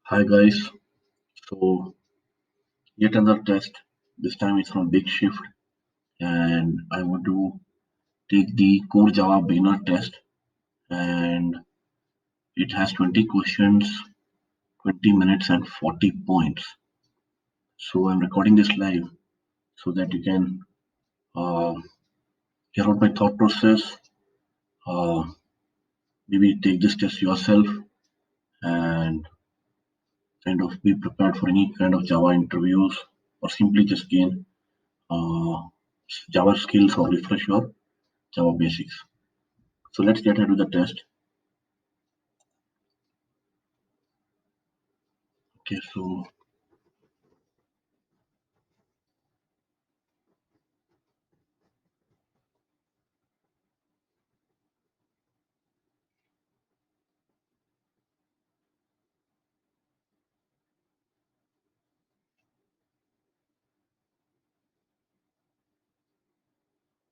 Hi guys, so yet another test. This time it's from BigShyft, and I want to take the core Java beginner test, and it has 20 questions, 20 minutes, and 40 points. So I'm recording this live so that you can uh, hear out my thought process. Uh, Maybe take this test yourself and kind of be prepared for any kind of Java interviews, or simply just gain uh, Java skills or refresh your Java basics. So let's get into the test. Okay,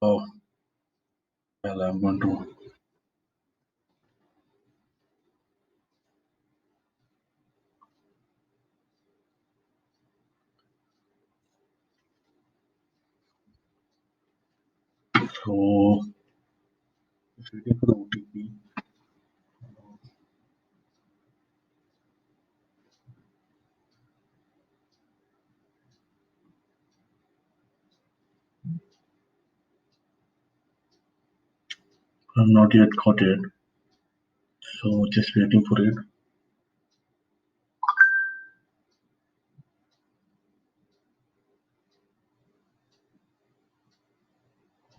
oh, well, I'm going to. So, it's waiting for the OTP. I'm not yet got it. So, just waiting for it.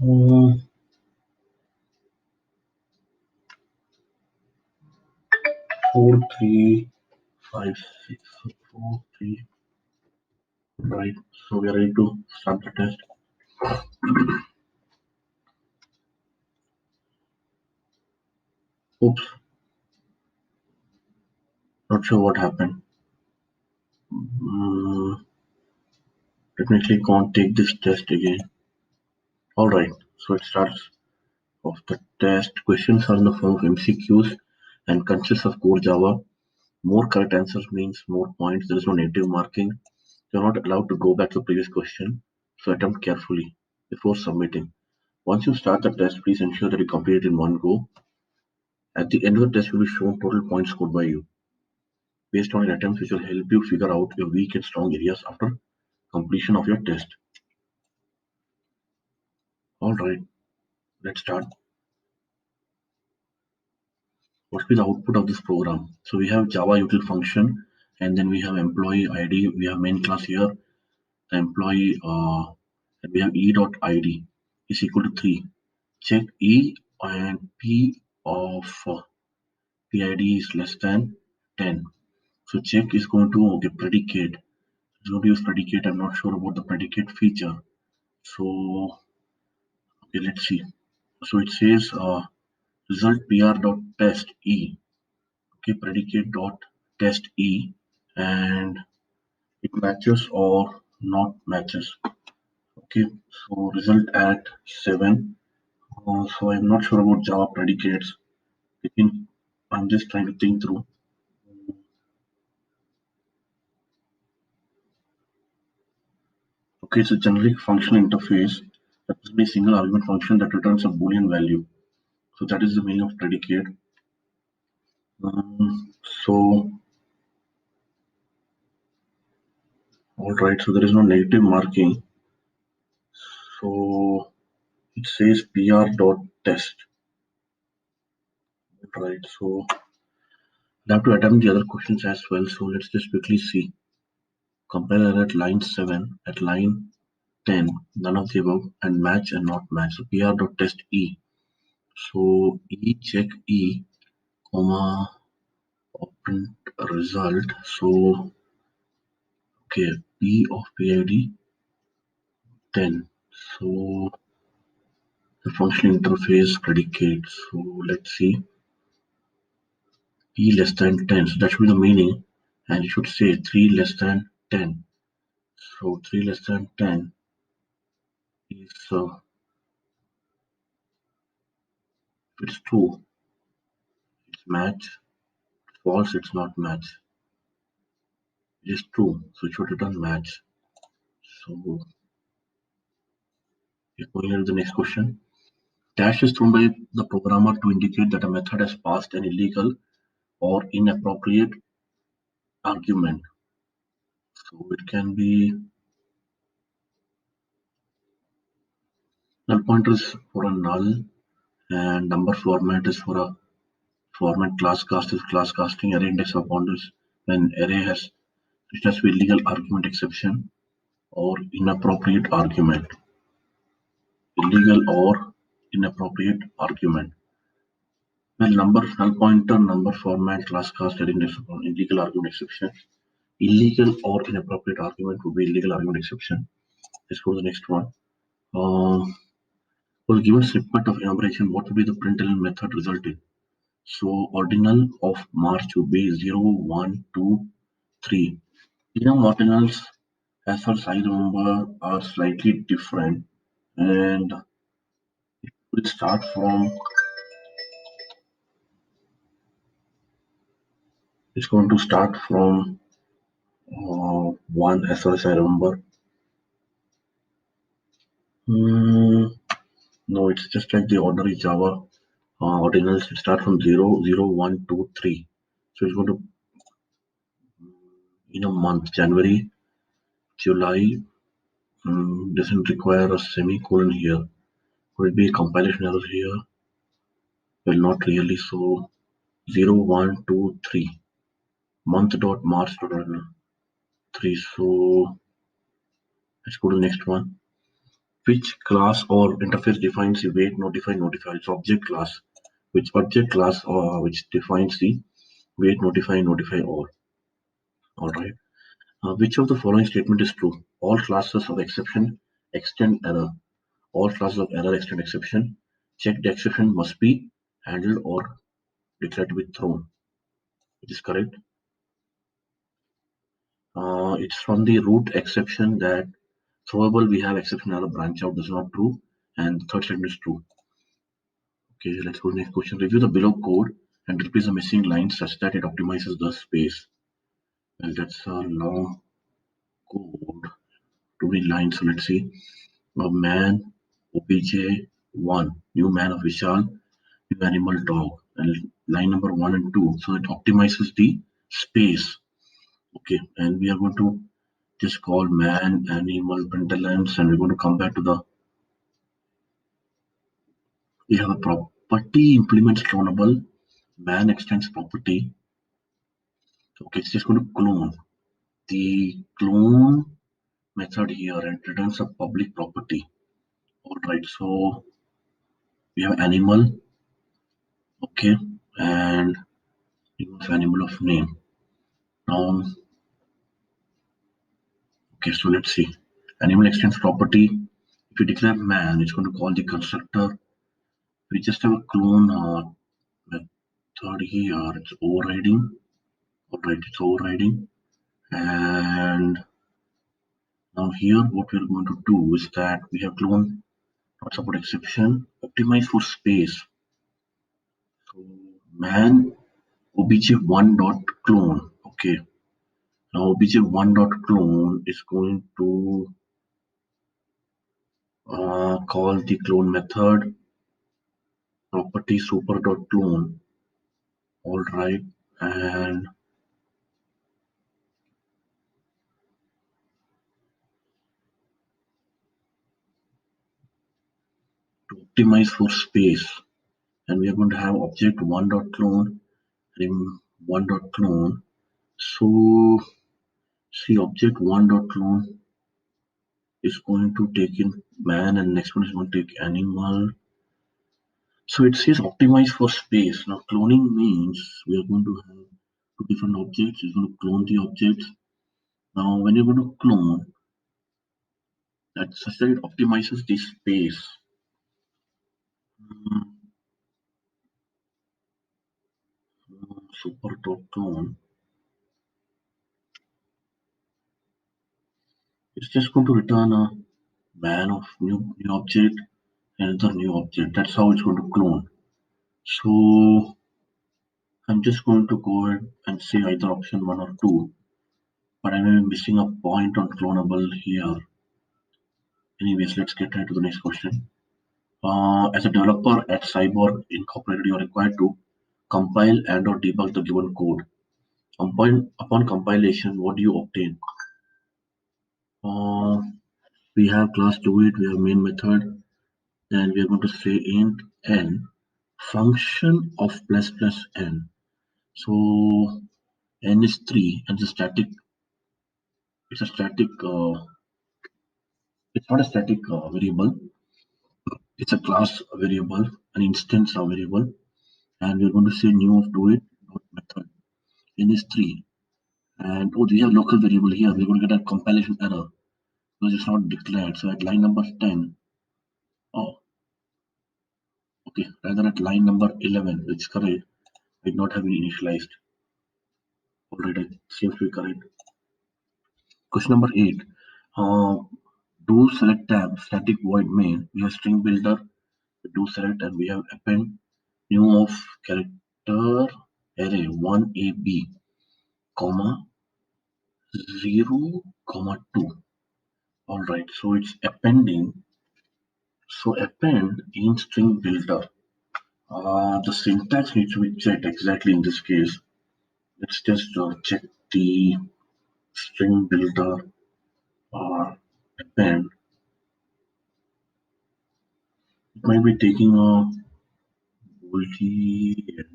Uh, 4356. 43. Right. So, we are ready to start the test. Oops. Not sure what happened. Definitely can't take this test again. Alright. So, it starts off the test. Questions are in the form of MCQs and consists of core Java. More correct answers means more points. There is no negative marking. You're not allowed to go back to the previous question, so attempt carefully before submitting. Once you start the test, please ensure that you complete it in one go. At the end of the test, you will be shown total points scored by you, based on your attempts, which will help you figure out your weak and strong areas after completion of your test. Alright, let's start. What will be the output of this program? So we have Java util function, and then we have employee ID, we have main class here, the employee, and we have e.id is equal to 3. Check E and P of PID is less than 10. So check is going to okay predicate. It's going to use predicate. I'm not sure about the predicate feature. So okay, let's see. So it says result pr dot test e. Okay, predicate dot test e, and it matches or not matches. Okay, so result at 7. So I'm not sure about Java predicates. I'm just trying to think through. Okay, it's a generic functional interface that is a single argument function that returns a Boolean value. So that is the meaning of predicate. So, all right. So there is no negative marking. So it says pr dot test. All right. So I have to attempt the other questions as well. So let's just quickly see. Compile at line 7, at line 10, none of the above, and match and not match. So pr dot test e. So e check e, comma open result. So okay, p of PID 10. So the functional interface predicate. So let's see, p less than 10. So that should be the meaning, and it should say 3 less than 10. So 3 less than 10 is if it's true, it's match. False, it's not match. It is true, so it should return match. So we're going to the next question. Dash is thrown by the programmer to indicate that a method has passed an illegal or inappropriate argument. So it can be null pointer is for a null, and number format is for a format. Class cast is class casting. Array index of pointers when array has it has to be illegal argument exception or inappropriate argument. Illegal or inappropriate argument. Well, number null pointer, number format, class cast, array index of illegal argument exception. Illegal or inappropriate argument would be illegal argument exception. Let's go to the next one. For the given snippet of enumeration, what would be the println method resulted? So ordinal of March would be 0, 1, 2, 3. Ordinals, as far as I remember, are slightly different, and we'll start from. It's going to start from 1, as far as I remember. No, it's just like the ordinary Java ordinals. It start from 0, 0, 1, 2, 3. So it's going to in a month, January, July. Doesn't require a semicolon here. Could it be a compilation error here? Well, not really. So 0, 1, 2, 3. Month dot March dot 3. So let's go to the next one. Which class or interface defines the wait notify notify? It's object class. Which object class which defines the wait notify notify all? All right. Which of the following statement is true? All classes of exception extend error. All classes of error extend exception. Checked exception must be handled or declared to be thrown. It is correct. It's from the root exception that throwable we have exception error branch out is not true, and the third statement is true. Okay, let's go to the next question. Review the below code and replace the missing lines such that it optimizes the space. Well, that's a long code. Too many lines. So let's see. A man, OBJ1, new man of Vishal, new animal dog, and line number 1 and 2. So it optimizes the space. Okay, and we are going to just call man, animal, printlns, and we're going to come back to the. We have a property implements clonable. Man extends property. Okay, it's just going to clone. The clone method here and returns a public property. All right, so we have animal. Okay, and use animal of name. Now, okay, so let's see. Animal extends property. If you declare man, it's going to call the constructor. We just have a clone method here. It's overriding. All right, it's overriding. And now here, what we're going to do is that we have clone not support exception, optimize for space. So man obj1 dot clone. Okay, now obj1 dot clone is going to call the clone method property super dot clone. All right, and to optimize for space, and we are going to have object one dot clone and one dot clone. So see, object one dot clone is going to take in man, and next one is going to take animal. So it says optimize for space. Now cloning means we are going to have two different objects. It's going to clone the objects. Now when you're going to clone, that such that it optimizes the space. Super dot clone. It's just going to return a man of new object and another new object. That's how it's going to clone. So I'm just going to go ahead and say either option 1 or 2. but I may be missing a point on clonable here. Anyways, let's get right to the next question. As a developer at Cyborg Incorporated, you are required to compile and/or debug the given code. Upon compilation, what do you obtain? Uh, we have class do it, we have main method, and we are going to say int n function of plus plus n. So n is 3 and it's a static it's not a static variable, it's a class variable, an instance of variable, and we're going to say new of do it dot method. N is 3, and oh, we have local variable here, we're going to get a compilation error because it's not declared. So at line number 10, oh, okay, rather at line number 11, which is correct, I did not have it initialized. Alright, it seems to be correct. Question number 8. Uh, do select tab static void main. We have string builder, do select, and we have append new of character array 1ab, comma 0, comma 2. Alright, so it's appending. So append in string builder. The syntax needs to be checked exactly in this case. Let's just check the string builder append. It might be taking a boolean.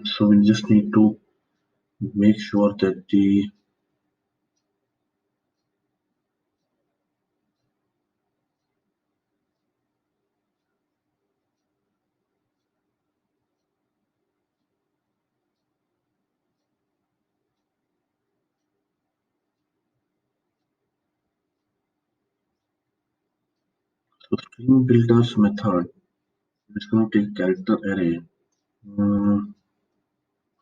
So we just need to make sure that the string builders method is going to take character array.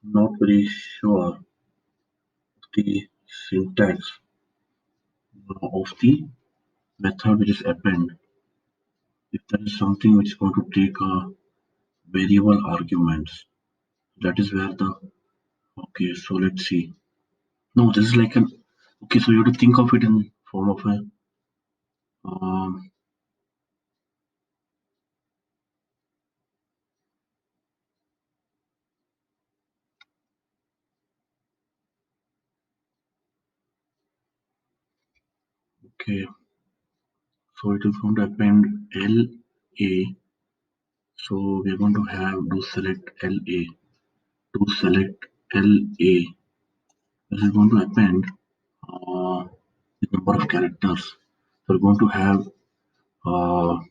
Not very sure of the syntax of the method which is append. If that is something which is going to take a variable arguments, that is where the okay. So let's see. No, this is like an okay. So you have to think of it in form of a um, okay. So it is going to append LA. So we are going to have do select LA. Do select LA. This is going to append the number of characters. So we're going to have mm,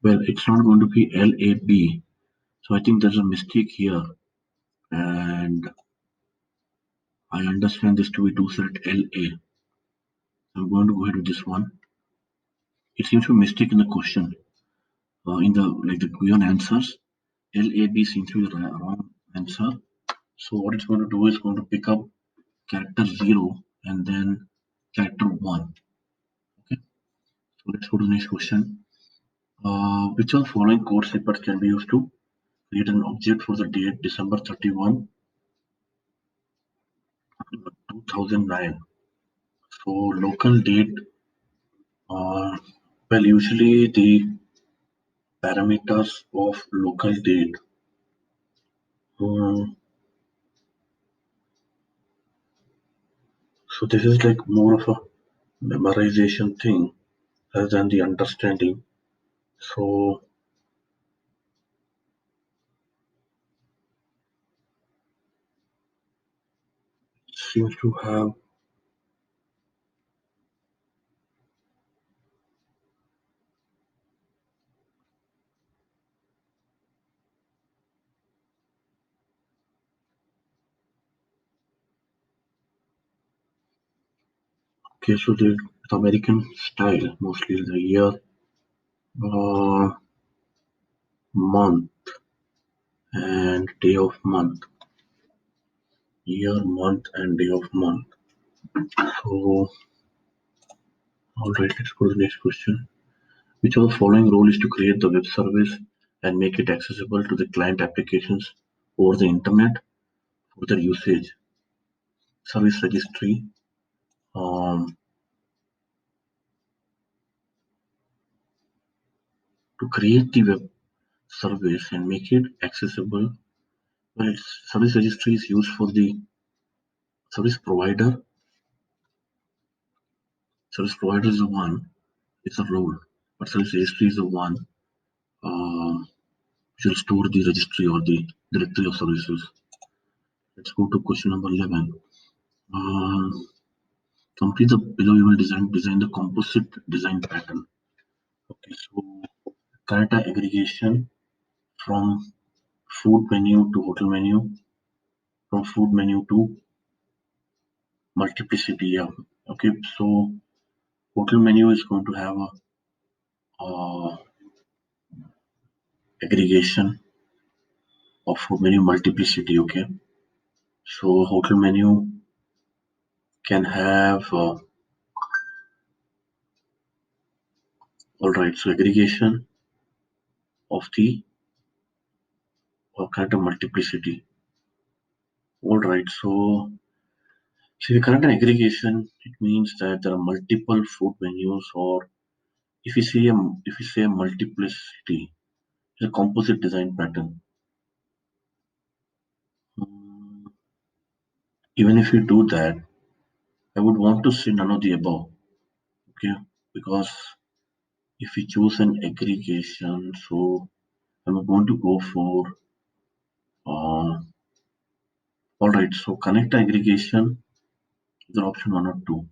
well, it's not going to be LAB. So I think there's a mistake here, and I understand this to be do select LA. I'm going to go ahead with this one. It seems to be a mistake in the question. In the like the given answers, LAB seems to be the wrong answer. So what it's going to do is going to pick up character 0 and then character 1. Okay, so let's go to the next question. Which of the following code snippets can be used to create an object for the date December 31, 2009? So local date, well, usually the parameters of local date. Um, so this is like more of a memorization thing rather than the understanding. So it seems to have okay. So the American style, mostly the year. Uh, month and day of month, year, month, and day of month. So, all right, let's go to the next question. Which of the following role is to create the web service and make it accessible to the client applications over the internet for their usage? Service registry, um, to create the web service and make it accessible. Well, service registry is used for the service provider. Service provider is the one, it's a role, but service registry is the one which will store the registry or the directory of services. Let's go to question number 11. Uh, Complete the below you will design the composite design pattern. Okay, so character aggregation from food menu to hotel menu, from food menu to multiplicity. Yeah. Okay, so hotel menu is going to have a aggregation of food menu multiplicity. Okay, so hotel menu can have all right. So aggregation of the character multiplicity. All right. So see the character aggregation. It means that there are multiple food menus, or if you say a multiplicity, it's a composite design pattern. Mm, Even if you do that, I would want to say none of the above. Okay, because if we choose an aggregation, so I'm going to go for all right. So connect aggregation is an option one or two.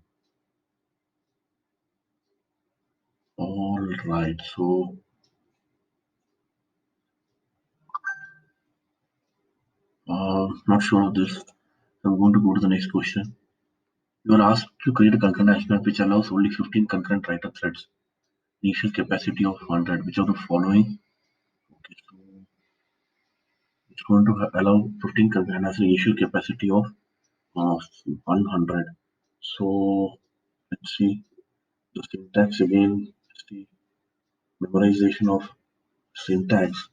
All right. So not sure of this. I'm going to go to the next question. You are asked to create a concurrent action app which allows only 15 concurrent writer threads. Initial capacity of 100. Which of the following? Okay, so it's going to allow 15 concurrent has an initial capacity of 100. So let's see the syntax again. It's the memorization of syntax.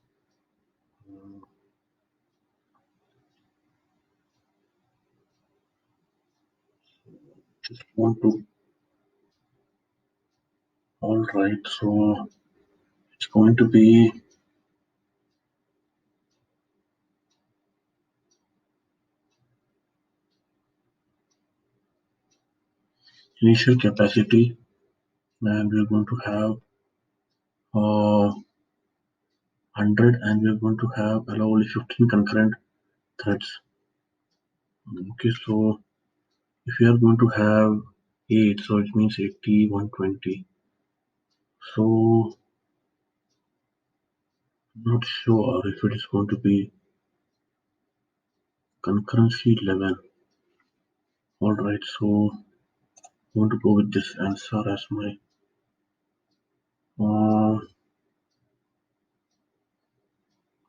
Just want to all right. So it's going to be initial capacity, and we're going to have 100, and we're going to have allow only 15 concurrent threads. Okay, so if you are going to have 8, so it means 80, 120. So I'm not sure if it is going to be concurrency 11. All right, so I'm going to go with this answer as my uh,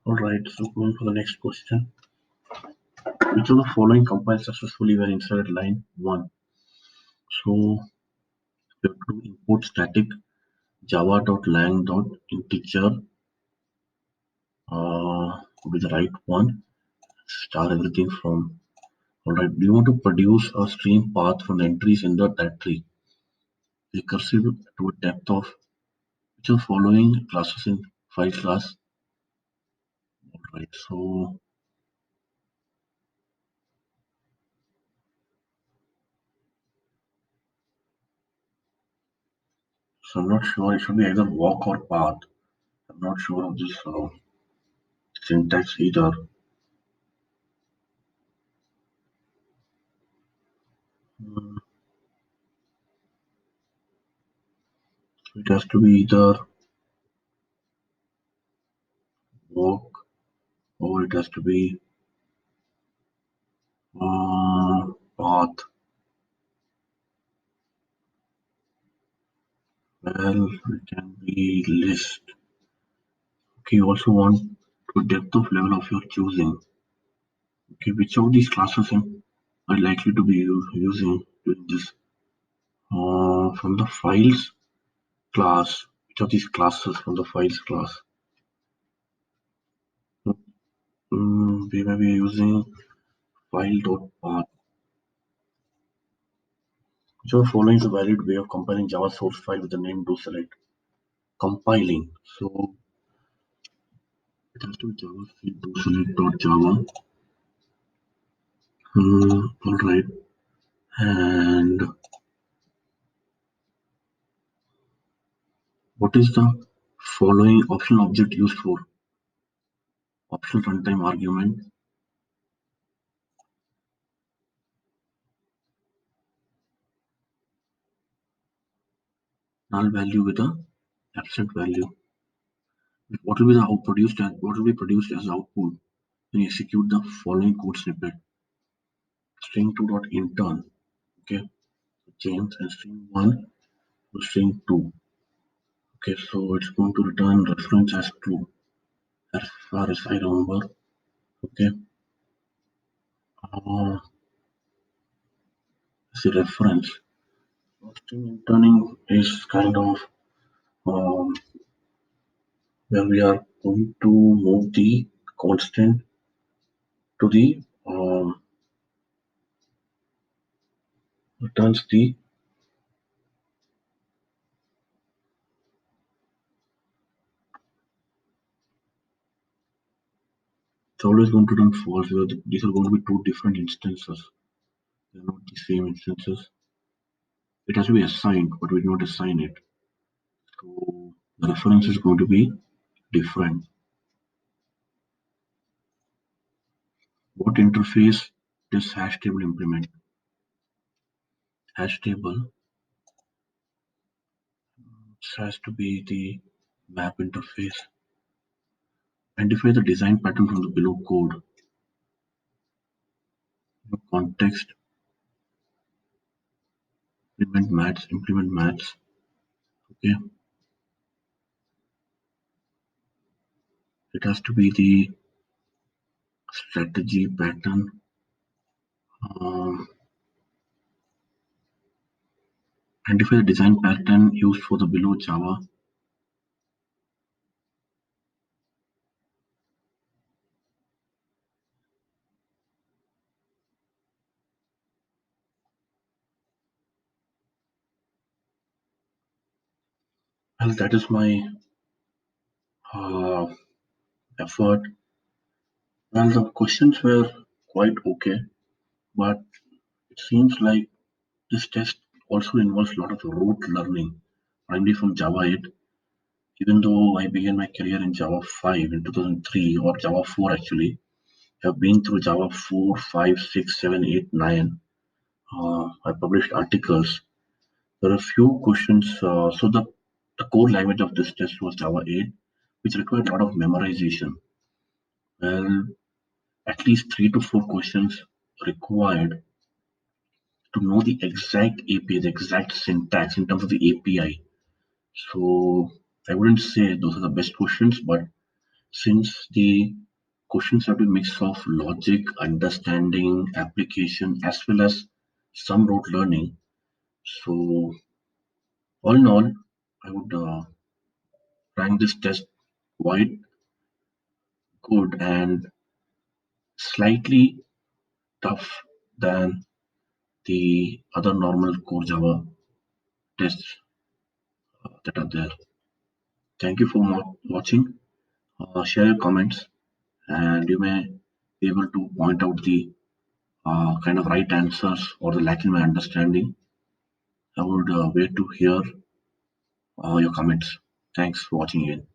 all right. So going for the next question. Which of the following compiled successfully when inside line 1? So we have to import static java.lang.integer with the right one, star everything from. Alright, do you want to produce a stream path from the entries in the directory recursive to a depth of which of the following classes in file class? Alright, so I'm not sure. It should be either walk or path. I'm not sure of this syntax either. Hmm, so it has to be either walk or it has to be path. Well, it can be list. Okay, you also want to depth of level of your choosing. Okay, which of these classes are likely to be using during this? From the files class, which of these classes from the files class? We may be using file.path. Which of the following is a valid way of compiling Java source file with the name do select? Compiling. So it has to be Java do select.java. All right. And what is the following optional object used for? Optional runtime argument. Null value with a absent value. What will be the what will be produced as output when you execute the following code snippet? String2.intern. Okay, change and string1 to string2. Okay, so it's going to return reference as true as far as I remember. Okay, the reference. String interning is kind of um, where we are going to move the constant to the returns the it's always going to turn false where these are going to be two different instances. They're not the same instances. It has to be assigned, but we did not assign it. So the reference is going to be different. What interface does hash table implement? Hash table has to be the map interface. Identify the design pattern from the below code. Context, implement maths. Okay, it has to be the strategy pattern. Um, Identify the design pattern used for the below Java. Well, that is my uh, effort. Well, the questions were quite okay, but it seems like this test also involves a lot of rote learning, primarily from Java 8. Even though I began my career in Java 5 in 2003 or Java 4 actually, I've been through Java 4, 5, 6, 7, 8, 9. I published articles. There are a few questions. So the core language of this test was Java 8, which required a lot of memorization. Well, at least 3 to 4 questions required to know the exact API, the exact syntax in terms of the API. So I wouldn't say those are the best questions, but since the questions have a mix of logic, understanding, application, as well as some rote learning. So all in all, I would rank this test quite good and slightly tough than the other normal core Java tests that are there. Thank you for watching. Share your comments, and you may be able to point out the kind of right answers or the lack in my understanding. I would wait to hear your comments. Thanks for watching again.